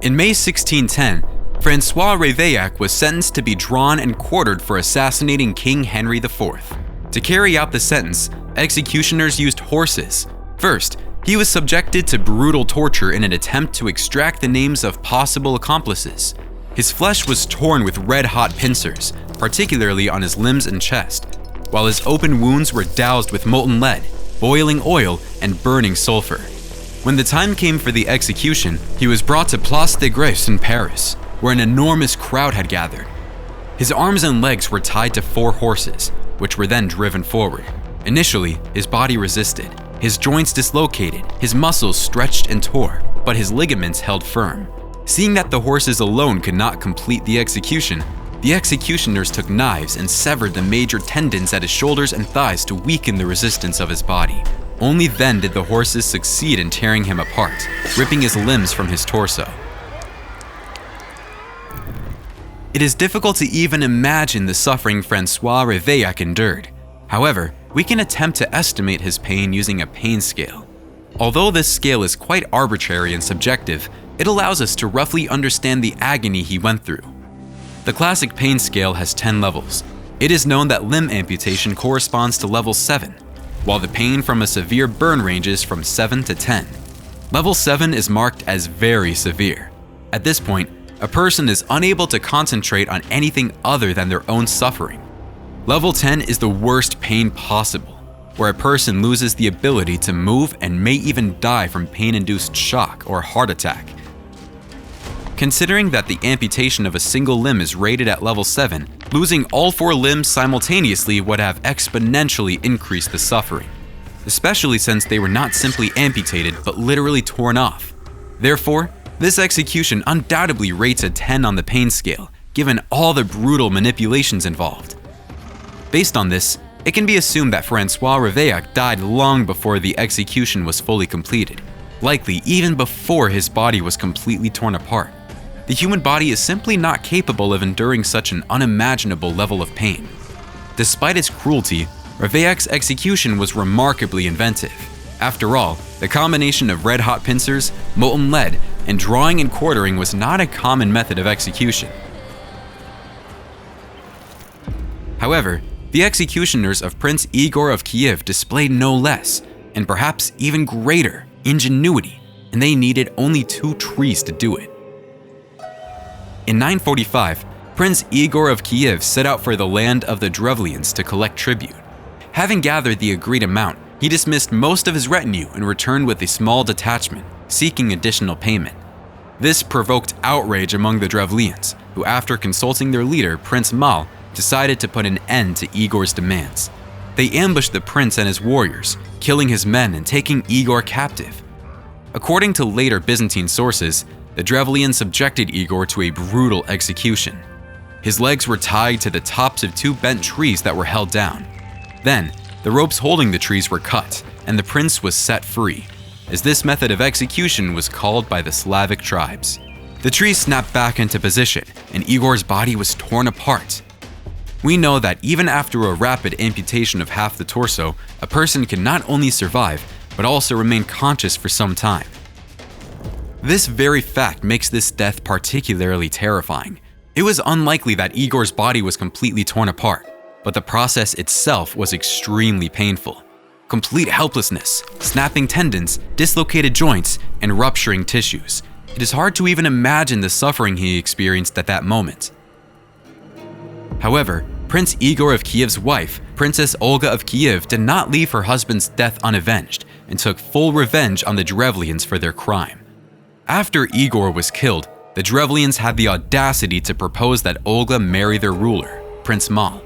In May 1610, Francois Ravaillac was sentenced to be drawn and quartered for assassinating King Henry IV. To carry out the sentence, executioners used horses. First, he was subjected to brutal torture in an attempt to extract the names of possible accomplices. His flesh was torn with red-hot pincers, particularly on his limbs and chest, while his open wounds were doused with molten lead, boiling oil, and burning sulfur. When the time came for the execution, he was brought to Place de Grèce in Paris, where an enormous crowd had gathered. His arms and legs were tied to 4 horses, which were then driven forward. Initially, his body resisted. His joints dislocated, his muscles stretched and tore, but his ligaments held firm. Seeing that the horses alone could not complete the execution, the executioners took knives and severed the major tendons at his shoulders and thighs to weaken the resistance of his body. Only then did the horses succeed in tearing him apart, ripping his limbs from his torso. It is difficult to even imagine the suffering Francois Ravaillac endured. However, we can attempt to estimate his pain using a pain scale. Although this scale is quite arbitrary and subjective, it allows us to roughly understand the agony he went through. The classic pain scale has 10 levels. It is known that limb amputation corresponds to level 7, while the pain from a severe burn ranges from 7 to 10. Level 7 is marked as very severe. At this point, a person is unable to concentrate on anything other than their own suffering. Level 10 is the worst pain possible, where a person loses the ability to move and may even die from pain-induced shock or heart attack. Considering that the amputation of a single limb is rated at level 7, losing all 4 limbs simultaneously would have exponentially increased the suffering, especially since they were not simply amputated but literally torn off. Therefore, this execution undoubtedly rates a 10 on the pain scale, given all the brutal manipulations involved. Based on this, it can be assumed that Francois Ravaillac died long before the execution was fully completed, likely even before his body was completely torn apart. The human body is simply not capable of enduring such an unimaginable level of pain. Despite its cruelty, Ravaillac's execution was remarkably inventive. After all, the combination of red-hot pincers, molten lead, and drawing and quartering was not a common method of execution. However, the executioners of Prince Igor of Kiev displayed no less, and perhaps even greater, ingenuity, and they needed only 2 trees to do it. In 945, Prince Igor of Kiev set out for the land of the Drevlians to collect tribute. Having gathered the agreed amount, he dismissed most of his retinue and returned with a small detachment, seeking additional payment. This provoked outrage among the Drevlians, who after consulting their leader, Prince Mal, decided to put an end to Igor's demands. They ambushed the prince and his warriors, killing his men and taking Igor captive. According to later Byzantine sources, the Drevlians subjected Igor to a brutal execution. His legs were tied to the tops of 2 bent trees that were held down. Then, the ropes holding the trees were cut, and the prince was set free, as this method of execution was called by the Slavic tribes. The trees snapped back into position, and Igor's body was torn apart. We know that even after a rapid amputation of half the torso, a person can not only survive, but also remain conscious for some time. This very fact makes this death particularly terrifying. It was unlikely that Igor's body was completely torn apart, but the process itself was extremely painful. Complete helplessness, snapping tendons, dislocated joints, and rupturing tissues. It is hard to even imagine the suffering he experienced at that moment. However, Prince Igor of Kiev's wife, Princess Olga of Kiev, did not leave her husband's death unavenged and took full revenge on the Drevlians for their crime. After Igor was killed, the Drevlians had the audacity to propose that Olga marry their ruler, Prince Mal.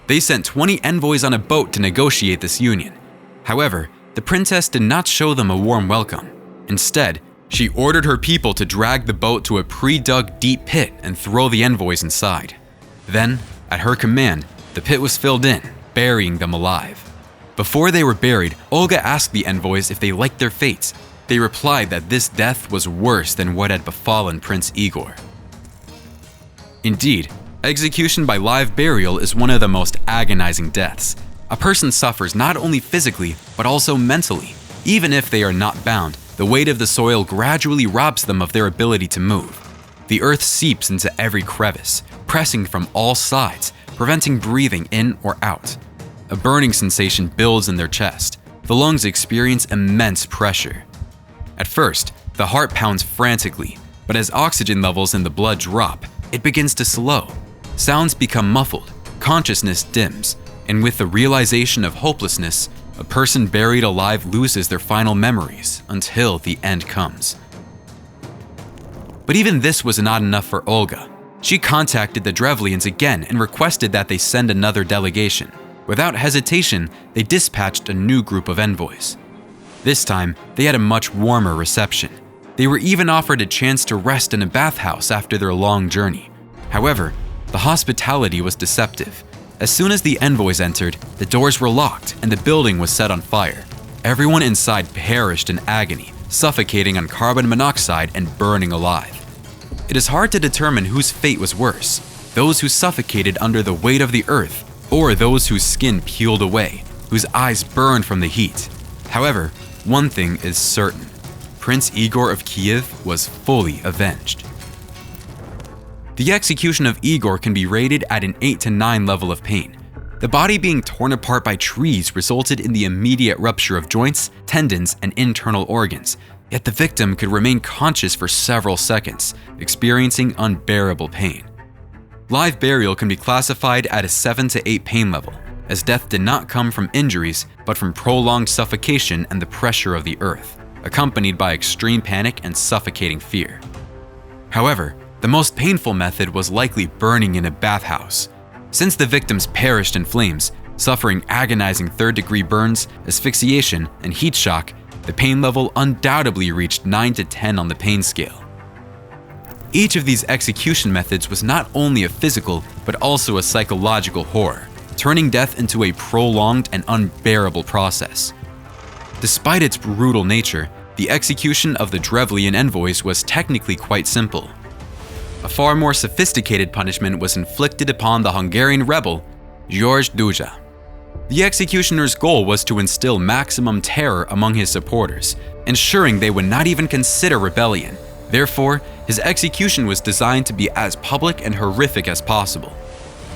They sent 20 envoys on a boat to negotiate this union. However, the princess did not show them a warm welcome. Instead, she ordered her people to drag the boat to a pre-dug deep pit and throw the envoys inside. Then, at her command, the pit was filled in, burying them alive. Before they were buried, Olga asked the envoys if they liked their fates. They replied that this death was worse than what had befallen Prince Igor. Indeed, execution by live burial is one of the most agonizing deaths. A person suffers not only physically, but also mentally. Even if they are not bound, The weight of the soil gradually robs them of their ability to move. The earth seeps into every crevice, pressing from all sides, preventing breathing in or out. A burning sensation builds in their chest. The lungs experience immense pressure. At first, the heart pounds frantically, but as oxygen levels in the blood drop, it begins to slow. Sounds become muffled, consciousness dims, and with the realization of hopelessness, a person buried alive loses their final memories until the end comes. But even this was not enough for Olga. She contacted the Drevlians again and requested that they send another delegation. Without hesitation, they dispatched a new group of envoys. This time, they had a much warmer reception. They were even offered a chance to rest in a bathhouse after their long journey. However, the hospitality was deceptive. As soon as the envoys entered, the doors were locked and the building was set on fire. Everyone inside perished in agony, suffocating on carbon monoxide and burning alive. It is hard to determine whose fate was worse, those who suffocated under the weight of the earth, or those whose skin peeled away, whose eyes burned from the heat. However, one thing is certain: Prince Igor of Kiev was fully avenged. The execution of Igor can be rated at an 8 to 9 level of pain. The body being torn apart by trees resulted in the immediate rupture of joints, tendons, and internal organs, yet the victim could remain conscious for several seconds, experiencing unbearable pain. Live burial can be classified at a 7 to 8 pain level, as death did not come from injuries but from prolonged suffocation and the pressure of the earth, accompanied by extreme panic and suffocating fear. However, the most painful method was likely burning in a bathhouse. Since the victims perished in flames, suffering agonizing third-degree burns, asphyxiation, and heat shock, the pain level undoubtedly reached 9 to 10 on the pain scale. Each of these execution methods was not only a physical, but also a psychological horror, turning death into a prolonged and unbearable process. Despite its brutal nature, the execution of the Drevlian envoys was technically quite simple. A far more sophisticated punishment was inflicted upon the Hungarian rebel, George Duja. The executioner's goal was to instill maximum terror among his supporters, ensuring they would not even consider rebellion. Therefore, his execution was designed to be as public and horrific as possible.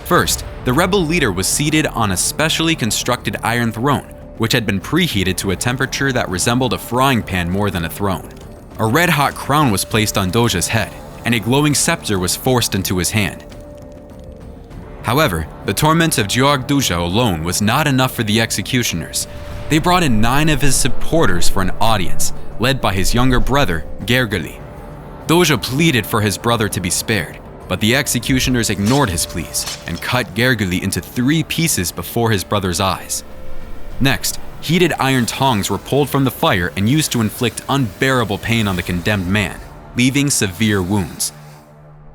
First, the rebel leader was seated on a specially constructed iron throne, which had been preheated to a temperature that resembled a frying pan more than a throne. A red-hot crown was placed on Doja's head, and a glowing scepter was forced into his hand. However, the torment of Georg Duja alone was not enough for the executioners. They brought in 9 of his supporters for an audience, led by his younger brother, Gergely. Doja pleaded for his brother to be spared, but the executioners ignored his pleas and cut Gergely into 3 pieces before his brother's eyes. Next, heated iron tongs were pulled from the fire and used to inflict unbearable pain on the condemned man, leaving severe wounds.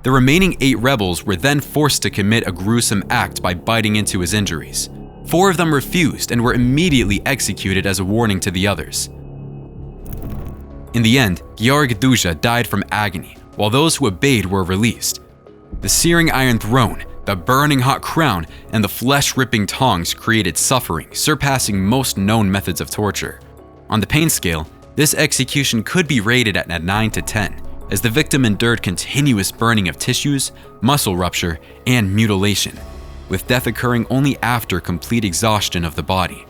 The remaining 8 rebels were then forced to commit a gruesome act by biting into his injuries. 4 of them refused and were immediately executed as a warning to the others. In the end, Georg Duja died from agony, while those who obeyed were released. The searing iron throne, the burning hot crown, and the flesh-ripping tongs created suffering surpassing most known methods of torture. On the pain scale, this execution could be rated at 9 to 10, as the victim endured continuous burning of tissues, muscle rupture, and mutilation, with death occurring only after complete exhaustion of the body.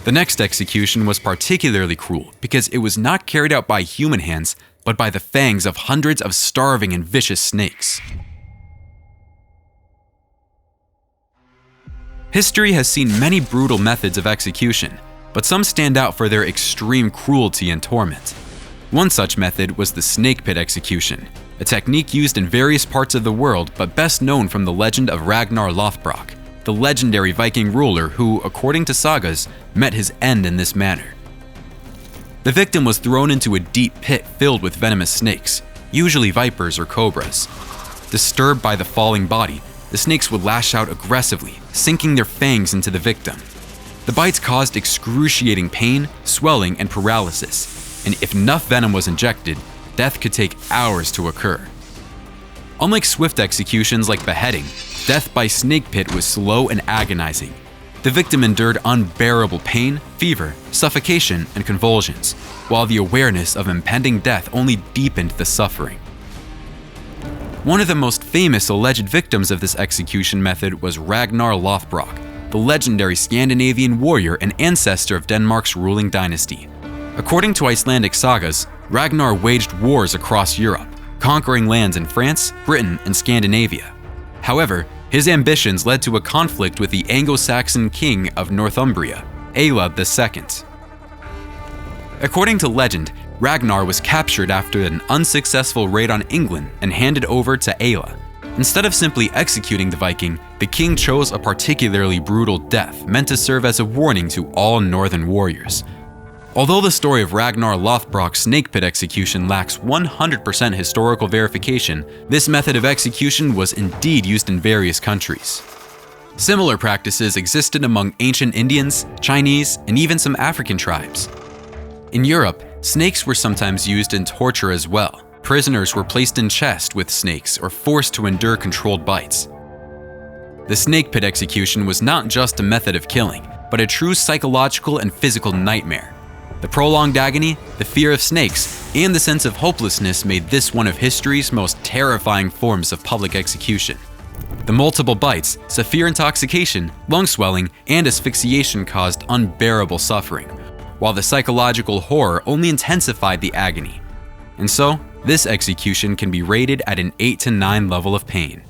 The next execution was particularly cruel because it was not carried out by human hands, but by the fangs of hundreds of starving and vicious snakes. History has seen many brutal methods of execution, but some stand out for their extreme cruelty and torment. One such method was the snake pit execution, a technique used in various parts of the world but best known from the legend of Ragnar Lothbrok, the legendary Viking ruler who, according to sagas, met his end in this manner. The victim was thrown into a deep pit filled with venomous snakes, usually vipers or cobras. Disturbed by the falling body, the snakes would lash out aggressively, sinking their fangs into the victim. The bites caused excruciating pain, swelling, and paralysis, and if enough venom was injected, death could take hours to occur. Unlike swift executions like beheading, death by snake pit was slow and agonizing. The The victim endured unbearable pain, fever, suffocation, and convulsions, while the awareness of impending death only deepened the suffering. One of the most famous alleged victims of this execution method was Ragnar Lothbrok, the legendary Scandinavian warrior and ancestor of Denmark's ruling dynasty. According to Icelandic sagas, Ragnar waged wars across Europe, conquering lands in France, Britain, and Scandinavia. However, his ambitions led to a conflict with the Anglo-Saxon king of Northumbria, Aella II. According to legend, Ragnar was captured after an unsuccessful raid on England and handed over to Aella. Instead of simply executing the Viking, the king chose a particularly brutal death meant to serve as a warning to all northern warriors. Although the story of Ragnar Lothbrok's snake pit execution lacks 100% historical verification, this method of execution was indeed used in various countries. Similar practices existed among ancient Indians, Chinese, and even some African tribes. In Europe, snakes were sometimes used in torture as well. Prisoners were placed in chests with snakes or forced to endure controlled bites. The snake pit execution was not just a method of killing, but a true psychological and physical nightmare. The prolonged agony, the fear of snakes, and the sense of hopelessness made this one of history's most terrifying forms of public execution. The multiple bites, severe intoxication, lung swelling, and asphyxiation caused unbearable suffering, while the psychological horror only intensified the agony. And so, this execution can be rated at an 8 to 9 level of pain.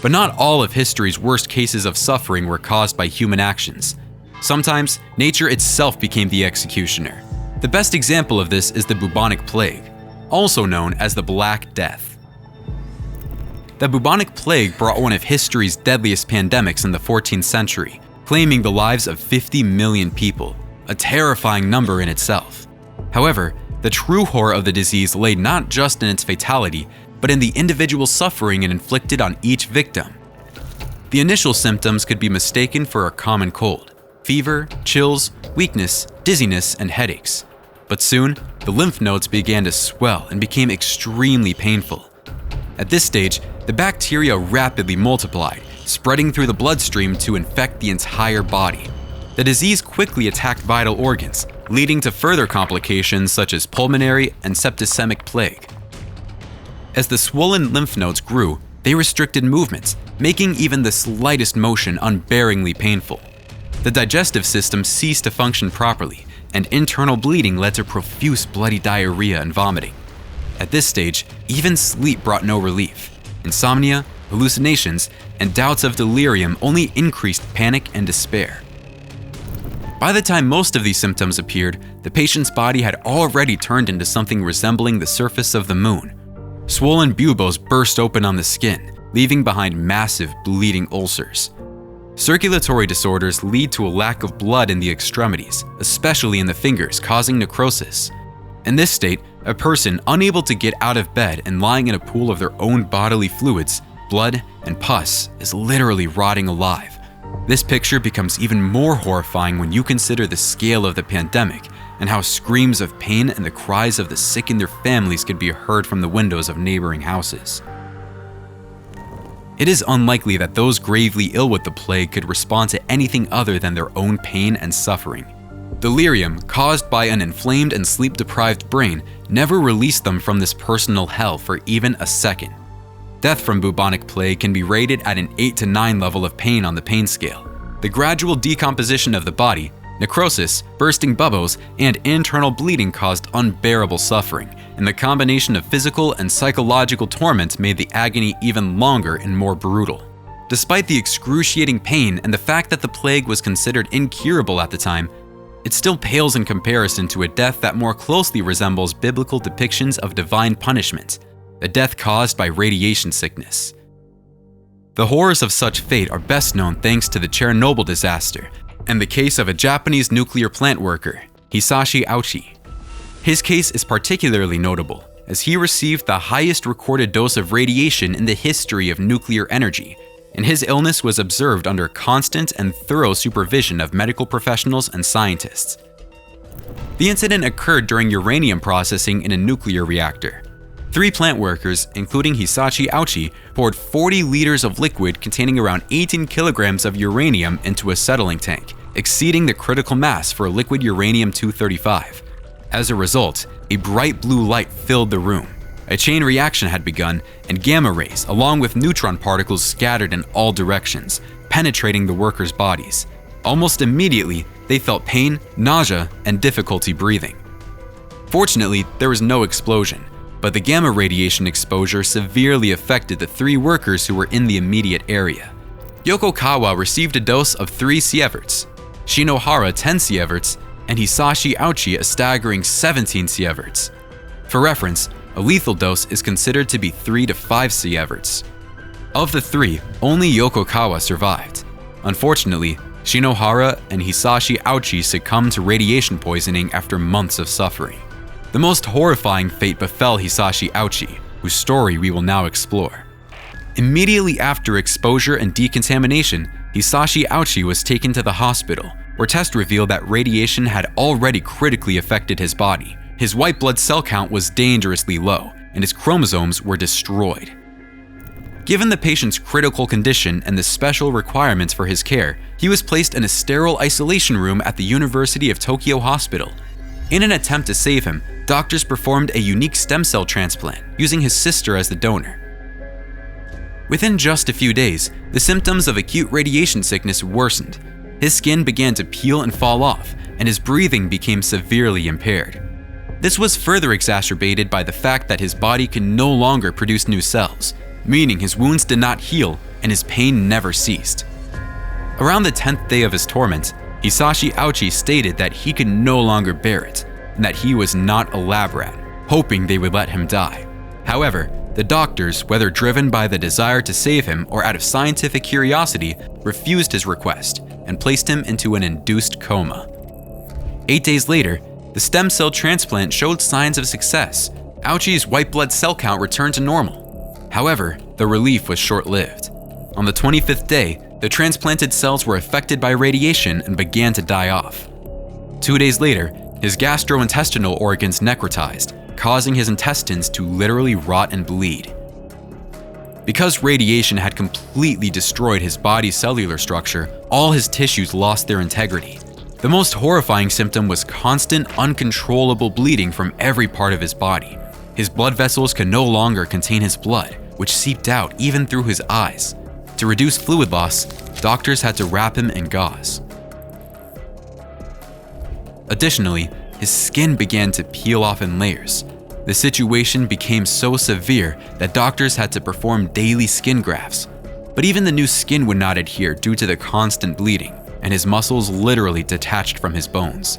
But not all of history's worst cases of suffering were caused by human actions. Sometimes, nature itself became the executioner. The best example of this is the bubonic plague, also known as the Black Death. The bubonic plague brought one of history's deadliest pandemics in the 14th century, claiming the lives of 50 million people, a terrifying number in itself. However, the true horror of the disease lay not just in its fatality, but in the individual suffering it inflicted on each victim. The initial symptoms could be mistaken for a common cold: fever, chills, weakness, dizziness, and headaches. But soon, the lymph nodes began to swell and became extremely painful. At this stage, the bacteria rapidly multiplied, spreading through the bloodstream to infect the entire body. The disease quickly attacked vital organs, leading to further complications such as pulmonary and septicemic plague. As the swollen lymph nodes grew, they restricted movements, making even the slightest motion unbearably painful. The digestive system ceased to function properly, and internal bleeding led to profuse bloody diarrhea and vomiting. At this stage, even sleep brought no relief. Insomnia, hallucinations, and doubts of delirium only increased panic and despair. By the time most of these symptoms appeared, the patient's body had already turned into something resembling the surface of the moon. Swollen buboes burst open on the skin, leaving behind massive bleeding ulcers. Circulatory disorders lead to a lack of blood in the extremities, especially in the fingers, causing necrosis. In this state, a person unable to get out of bed and lying in a pool of their own bodily fluids, blood, and pus is literally rotting alive. This picture becomes even more horrifying when you consider the scale of the pandemic and how screams of pain and the cries of the sick and their families could be heard from the windows of neighboring houses. It is unlikely that those gravely ill with the plague could respond to anything other than their own pain and suffering. Delirium, caused by an inflamed and sleep-deprived brain, never released them from this personal hell for even a second. Death from bubonic plague can be rated at an 8 to 9 level of pain on the pain scale. The gradual decomposition of the body, necrosis, bursting buboes, and internal bleeding caused unbearable suffering, and the combination of physical and psychological torment made the agony even longer and more brutal. Despite the excruciating pain and the fact that the plague was considered incurable at the time, it still pales in comparison to a death that more closely resembles biblical depictions of divine punishment, a death caused by radiation sickness. The horrors of such fate are best known thanks to the Chernobyl disaster and the case of a Japanese nuclear plant worker, Hisashi Ouchi. His case is particularly notable, as he received the highest recorded dose of radiation in the history of nuclear energy, and his illness was observed under constant and thorough supervision of medical professionals and scientists. The incident occurred during uranium processing in a nuclear reactor. 3 plant workers, including Hisashi Ouchi, poured 40 liters of liquid containing around 18 kilograms of uranium into a settling tank, exceeding the critical mass for liquid uranium-235. As a result, a bright blue light filled the room. A chain reaction had begun, and gamma rays, along with neutron particles, scattered in all directions, penetrating the workers' bodies. Almost immediately, they felt pain, nausea, and difficulty breathing. Fortunately, there was no explosion, but the gamma radiation exposure severely affected the 3 workers who were in the immediate area. Yokokawa received a dose of 3 sieverts, Shinohara 10 sieverts, and Hisashi Ouchi a staggering 17 sieverts. For reference, a lethal dose is considered to be 3 to 5 sieverts. Of the 3, only Yokokawa survived. Unfortunately, Shinohara and Hisashi Ouchi succumbed to radiation poisoning after months of suffering. The most horrifying fate befell Hisashi Ouchi, whose story we will now explore. Immediately after exposure and decontamination, Hisashi Ouchi was taken to the hospital, where tests revealed that radiation had already critically affected his body. His white blood cell count was dangerously low, and his chromosomes were destroyed. Given the patient's critical condition and the special requirements for his care, he was placed in a sterile isolation room at the University of Tokyo Hospital. In an attempt to save him, doctors performed a unique stem cell transplant, using his sister as the donor. Within just a few days, the symptoms of acute radiation sickness worsened. His skin began to peel and fall off, and his breathing became severely impaired. This was further exacerbated by the fact that his body could no longer produce new cells, meaning his wounds did not heal and his pain never ceased. Around the 10th day of his torment, Hisashi Ouchi stated that he could no longer bear it, and that he was not a lab rat, hoping they would let him die. However, the doctors, whether driven by the desire to save him or out of scientific curiosity, refused his request and placed him into an induced coma. 8 days later, the stem cell transplant showed signs of success. Ouchi's white blood cell count returned to normal. However, the relief was short-lived. On the 25th day, the transplanted cells were affected by radiation and began to die off. 2 days later, his gastrointestinal organs necrotized, causing his intestines to literally rot and bleed. Because radiation had completely destroyed his body's cellular structure, all his tissues lost their integrity. The most horrifying symptom was constant, uncontrollable bleeding from every part of his body. His blood vessels could no longer contain his blood, which seeped out even through his eyes. To reduce fluid loss, doctors had to wrap him in gauze. Additionally, his skin began to peel off in layers. The situation became so severe that doctors had to perform daily skin grafts. But even the new skin would not adhere due to the constant bleeding, and his muscles literally detached from his bones.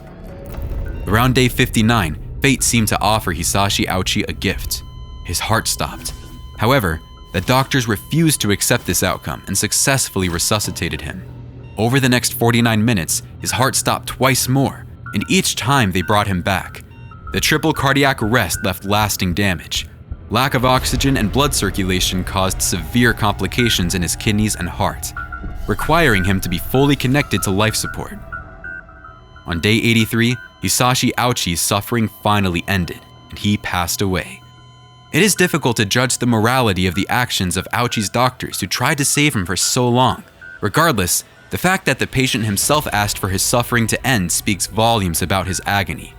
Around day 59, fate seemed to offer Hisashi Ouchi a gift. His heart stopped. However, the doctors refused to accept this outcome and successfully resuscitated him. Over the next 49 minutes, his heart stopped twice more, and each time they brought him back. The triple cardiac arrest left lasting damage. Lack of oxygen and blood circulation caused severe complications in his kidneys and heart, requiring him to be fully connected to life support. On day 83, Hisashi Ouchi's suffering finally ended, and he passed away. It is difficult to judge the morality of the actions of Ouchi's doctors who tried to save him for so long. Regardless, the fact that the patient himself asked for his suffering to end speaks volumes about his agony.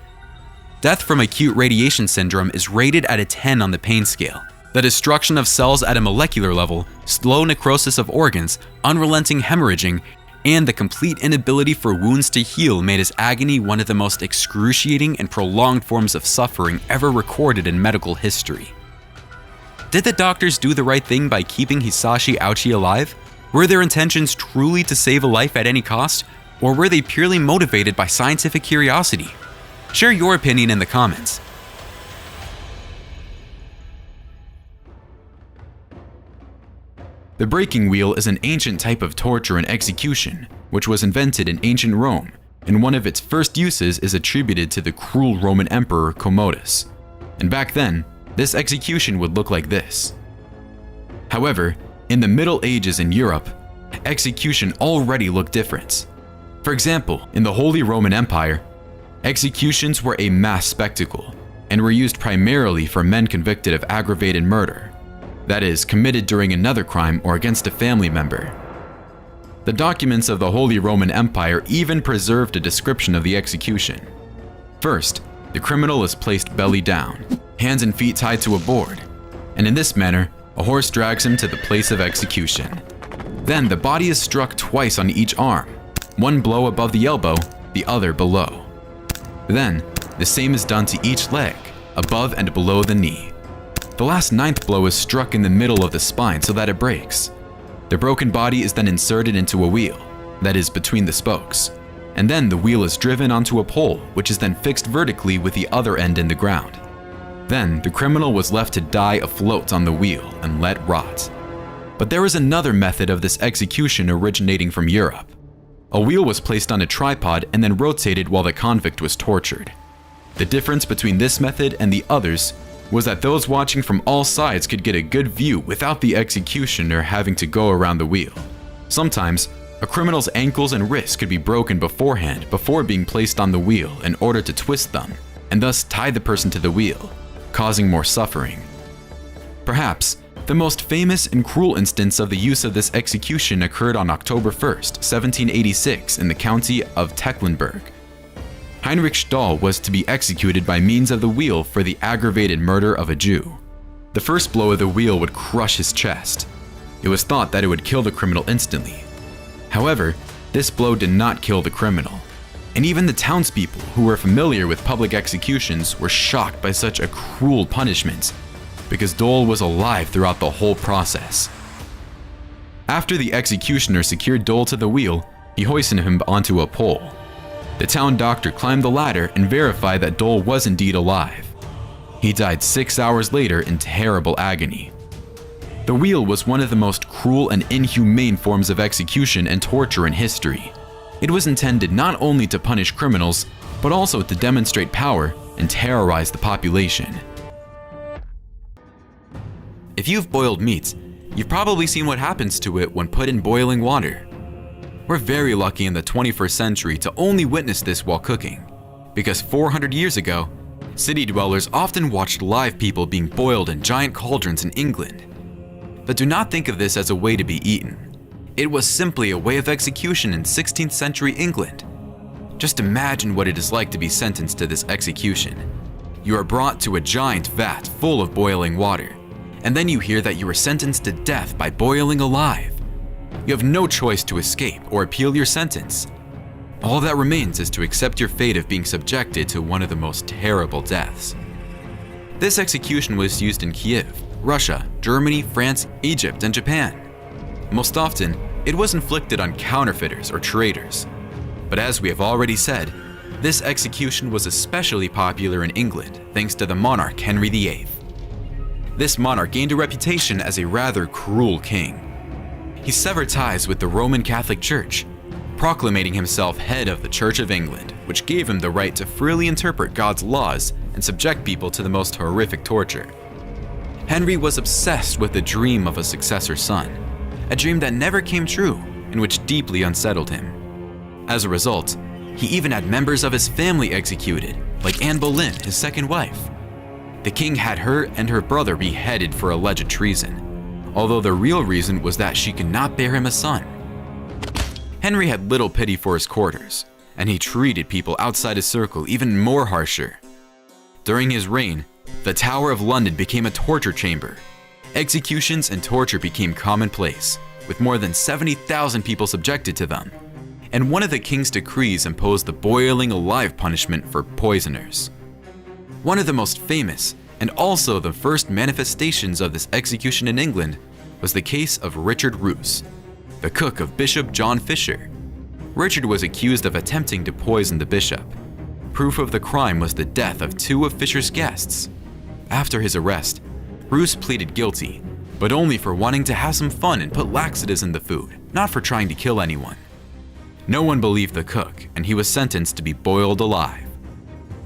Death from acute radiation syndrome is rated at a 10 on the pain scale. The destruction of cells at a molecular level, slow necrosis of organs, unrelenting hemorrhaging, and the complete inability for wounds to heal made his agony one of the most excruciating and prolonged forms of suffering ever recorded in medical history. Did the doctors do the right thing by keeping Hisashi Ouchi alive? Were their intentions truly to save a life at any cost, or were they purely motivated by scientific curiosity? Share your opinion in the comments. The breaking wheel is an ancient type of torture and execution, which was invented in ancient Rome, and one of its first uses is attributed to the cruel Roman Emperor Commodus. And back then, this execution would look like this. However, in the Middle Ages in Europe, execution already looked different. For example, in the Holy Roman Empire, executions were a mass spectacle and were used primarily for men convicted of aggravated murder, that is, committed during another crime or against a family member. The documents of the Holy Roman Empire even preserved a description of the execution. First, the criminal is placed belly down, hands and feet tied to a board, and in this manner, a horse drags him to the place of execution. Then the body is struck twice on each arm, one blow above the elbow, the other below. Then, the same is done to each leg, above and below the knee. The last ninth blow is struck in the middle of the spine so that it breaks. The broken body is then inserted into a wheel, that is between the spokes, and then the wheel is driven onto a pole, which is then fixed vertically with the other end in the ground. Then the criminal was left to die afloat on the wheel and let rot. But there is another method of this execution originating from Europe. A wheel was placed on a tripod and then rotated while the convict was tortured. The difference between this method and the others was that those watching from all sides could get a good view without the executioner having to go around the wheel. Sometimes, a criminal's ankles and wrists could be broken beforehand before being placed on the wheel in order to twist them, and thus tie the person to the wheel, causing more suffering. Perhaps, the most famous and cruel instance of the use of this execution occurred on October 1st, 1786 in the county of Tecklenburg. Heinrich Stahl was to be executed by means of the wheel for the aggravated murder of a Jew. The first blow of the wheel would crush his chest. It was thought that it would kill the criminal instantly. However, this blow did not kill the criminal, and even the townspeople who were familiar with public executions were shocked by such a cruel punishment, because Dole was alive throughout the whole process. After the executioner secured Dole to the wheel, he hoisted him onto a pole. The town doctor climbed the ladder and verified that Dole was indeed alive. He died 6 hours later in terrible agony. The wheel was one of the most cruel and inhumane forms of execution and torture in history. It was intended not only to punish criminals, but also to demonstrate power and terrorize the population. If you've boiled meat, you've probably seen what happens to it when put in boiling water. We're very lucky in the 21st century to only witness this while cooking, because 400 years ago, city dwellers often watched live people being boiled in giant cauldrons in England. But do not think of this as a way to be eaten. It was simply a way of execution in 16th century England. Just imagine what it is like to be sentenced to this execution. You are brought to a giant vat full of boiling water, and then you hear that you are sentenced to death by boiling alive. You have no choice to escape or appeal your sentence. All that remains is to accept your fate of being subjected to one of the most terrible deaths. This execution was used in Kiev, Russia, Germany, France, Egypt, and Japan. Most often, it was inflicted on counterfeiters or traitors. But as we have already said, this execution was especially popular in England thanks to the monarch Henry VIII. This monarch gained a reputation as a rather cruel king. He severed ties with the Roman Catholic Church, proclaiming himself head of the Church of England, which gave him the right to freely interpret God's laws and subject people to the most horrific torture. Henry was obsessed with the dream of a successor son, a dream that never came true and which deeply unsettled him. As a result, he even had members of his family executed, like Anne Boleyn, his second wife. The king had her and her brother beheaded for alleged treason, although the real reason was that she could not bear him a son. Henry had little pity for his courtiers, and he treated people outside his circle even more harsher. During his reign, the Tower of London became a torture chamber. Executions and torture became commonplace, with more than 70,000 people subjected to them, and one of the king's decrees imposed the boiling alive punishment for poisoners. One of the most famous, and also the first manifestations of this execution in England, was the case of Richard Roos, the cook of Bishop John Fisher. Richard was accused of attempting to poison the bishop. Proof of the crime was the death of 2 of Fisher's guests. After his arrest, Roos pleaded guilty, but only for wanting to have some fun and put laxatives in the food, not for trying to kill anyone. No one believed the cook, and he was sentenced to be boiled alive.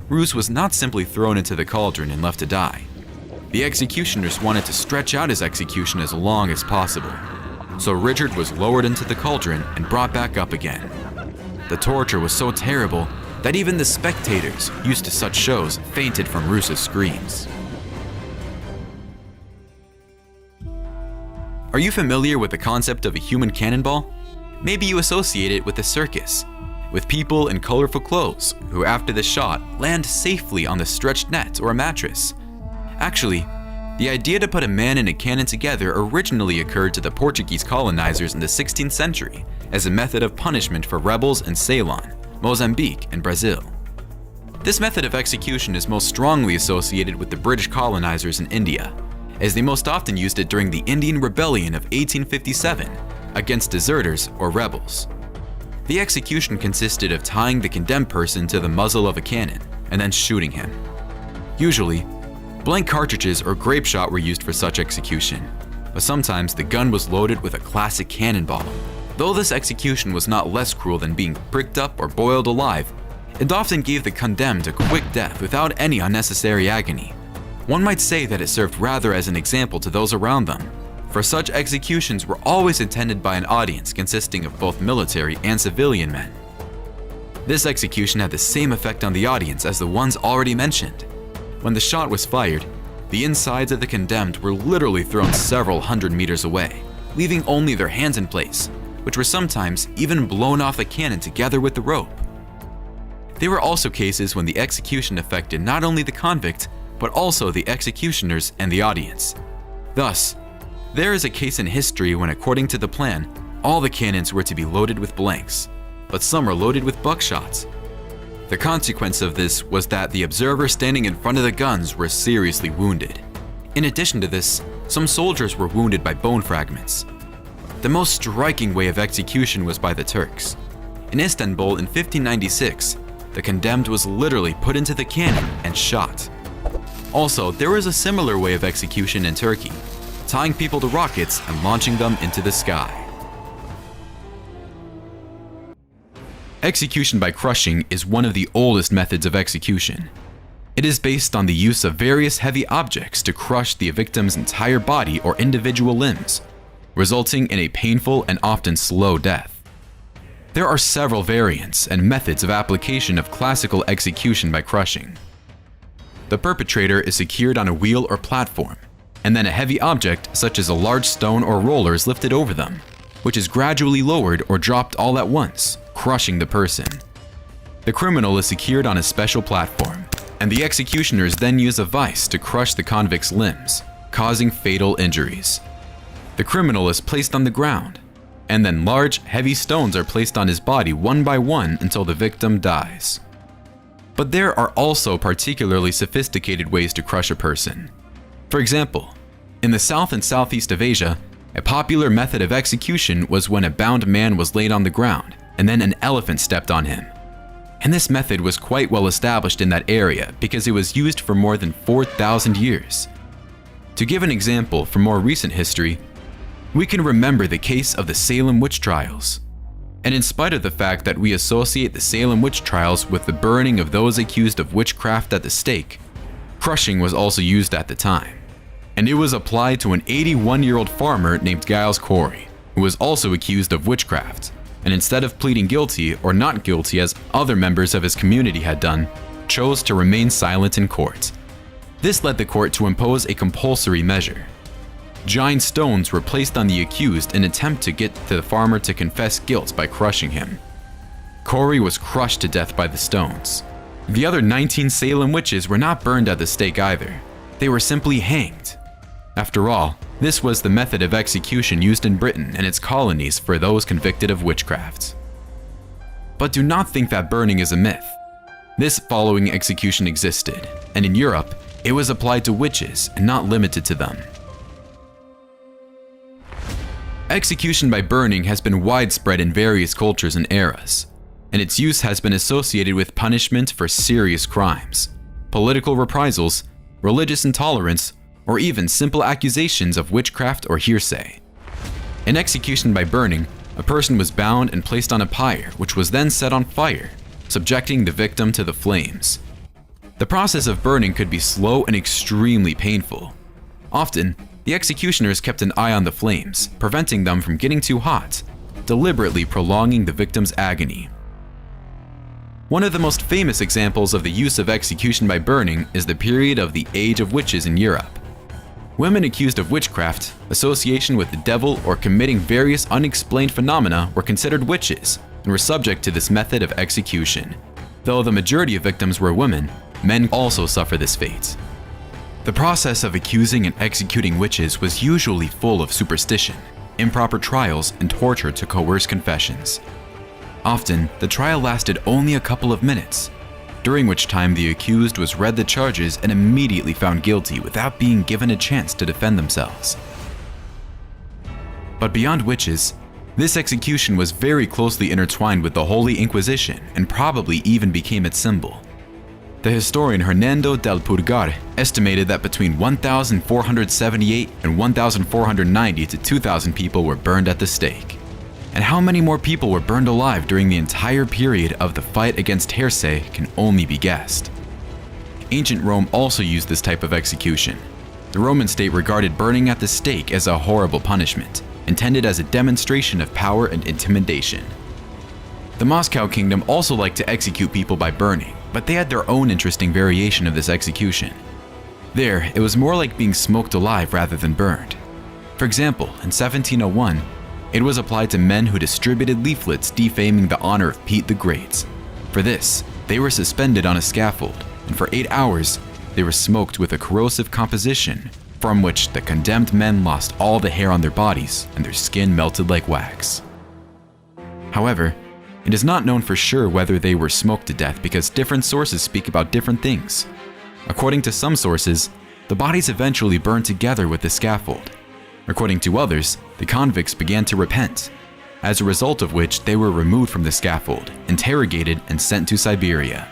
Roos was not simply thrown into the cauldron and left to die. The executioners wanted to stretch out his execution as long as possible, so Richard was lowered into the cauldron and brought back up again. The torture was so terrible that even the spectators used to such shows fainted from Roos's screams. Are you familiar with the concept of a human cannonball? maybe you associate it with a circus, with people in colorful clothes who after the shot land safely on the stretched net or a mattress. Actually, the idea to put a man and a cannon together originally occurred to the Portuguese colonizers in the 16th century as a method of punishment for rebels in Ceylon, Mozambique, and Brazil. This method of execution is most strongly associated with the British colonizers in India, as they most often used it during the Indian Rebellion of 1857 against deserters or rebels. The execution consisted of tying the condemned person to the muzzle of a cannon and then shooting him. Usually, blank cartridges or grape shot were used for such execution, but sometimes the gun was loaded with a classic cannonball. Though this execution was not less cruel than being pricked up or boiled alive, it often gave the condemned a quick death without any unnecessary agony. One might say that it served rather as an example to those around them, for such executions were always attended by an audience consisting of both military and civilian men. This execution had the same effect on the audience as the ones already mentioned. When the shot was fired, the insides of the condemned were literally thrown several hundred meters away, leaving only their hands in place, which were sometimes even blown off the cannon together with the rope. There were also cases when the execution affected not only the convict, but also the executioners and the audience. Thus, there is a case in history when, according to the plan, all the cannons were to be loaded with blanks, but some were loaded with buckshots. The consequence of this was that the observers standing in front of the guns were seriously wounded. In addition to this, some soldiers were wounded by bone fragments. The most striking way of execution was by the Turks. In Istanbul in 1596, the condemned was literally put into the cannon and shot. Also, there was a similar way of execution in Turkey, tying people to rockets and launching them into the sky. Execution by crushing is one of the oldest methods of execution. It is based on the use of various heavy objects to crush the victim's entire body or individual limbs, resulting in a painful and often slow death. There are several variants and methods of application of classical execution by crushing. The perpetrator is secured on a wheel or platform, and then a heavy object such as a large stone or roller is lifted over them, which is gradually lowered or dropped all at once, crushing the person. The criminal is secured on a special platform, and the executioners then use a vice to crush the convict's limbs, causing fatal injuries. The criminal is placed on the ground, and then large, heavy stones are placed on his body one by one until the victim dies. But there are also particularly sophisticated ways to crush a person. For example, in the South and Southeast of Asia, a popular method of execution was when a bound man was laid on the ground and then an elephant stepped on him. And this method was quite well established in that area because it was used for more than 4,000 years. To give an example from more recent history, we can remember the case of the Salem witch trials. And in spite of the fact that we associate the Salem witch trials with the burning of those accused of witchcraft at the stake, crushing was also used at the time. And it was applied to an 81-year-old farmer named Giles Corey, who was also accused of witchcraft, and instead of pleading guilty or not guilty as other members of his community had done, chose to remain silent in court. This led the court to impose a compulsory measure. Giant stones were placed on the accused in an attempt to get the farmer to confess guilt by crushing him. Corey was crushed to death by the stones. The other 19 Salem witches were not burned at the stake either. They were simply hanged. After all, this was the method of execution used in Britain and its colonies for those convicted of witchcraft. But do not think that burning is a myth. This following execution existed, and in Europe, it was applied to witches and not limited to them. Execution by burning has been widespread in various cultures and eras, and its use has been associated with punishment for serious crimes, political reprisals, religious intolerance, or even simple accusations of witchcraft or hearsay. In execution by burning, a person was bound and placed on a pyre, which was then set on fire, subjecting the victim to the flames. The process of burning could be slow and extremely painful. Often, the executioners kept an eye on the flames, preventing them from getting too hot, deliberately prolonging the victim's agony. One of the most famous examples of the use of execution by burning is the period of the Age of Witches in Europe. Women accused of witchcraft, association with the devil, or committing various unexplained phenomena were considered witches and were subject to this method of execution. Though the majority of victims were women, men also suffer this fate. The process of accusing and executing witches was usually full of superstition, improper trials, and torture to coerce confessions. Often, the trial lasted only a couple of minutes, during which time the accused was read the charges and immediately found guilty without being given a chance to defend themselves. But beyond witches, this execution was very closely intertwined with the Holy Inquisition and probably even became its symbol. The historian Hernando del Purgar estimated that between 1,478 and 1,490 to 2,000 people were burned at the stake. And how many more people were burned alive during the entire period of the fight against heresy can only be guessed. Ancient Rome also used this type of execution. The Roman state regarded burning at the stake as a horrible punishment, intended as a demonstration of power and intimidation. The Moscow kingdom also liked to execute people by burning, but they had their own interesting variation of this execution. There, it was more like being smoked alive rather than burned. For example, in 1701, it was applied to men who distributed leaflets defaming the honor of Pete the Great. For this, they were suspended on a scaffold, and for 8 hours, they were smoked with a corrosive composition from which the condemned men lost all the hair on their bodies and their skin melted like wax. However, it is not known for sure whether they were smoked to death because different sources speak about different things. According to some sources, the bodies eventually burned together with the scaffold. According to others, the convicts began to repent, as a result of which they were removed from the scaffold, interrogated, and sent to Siberia.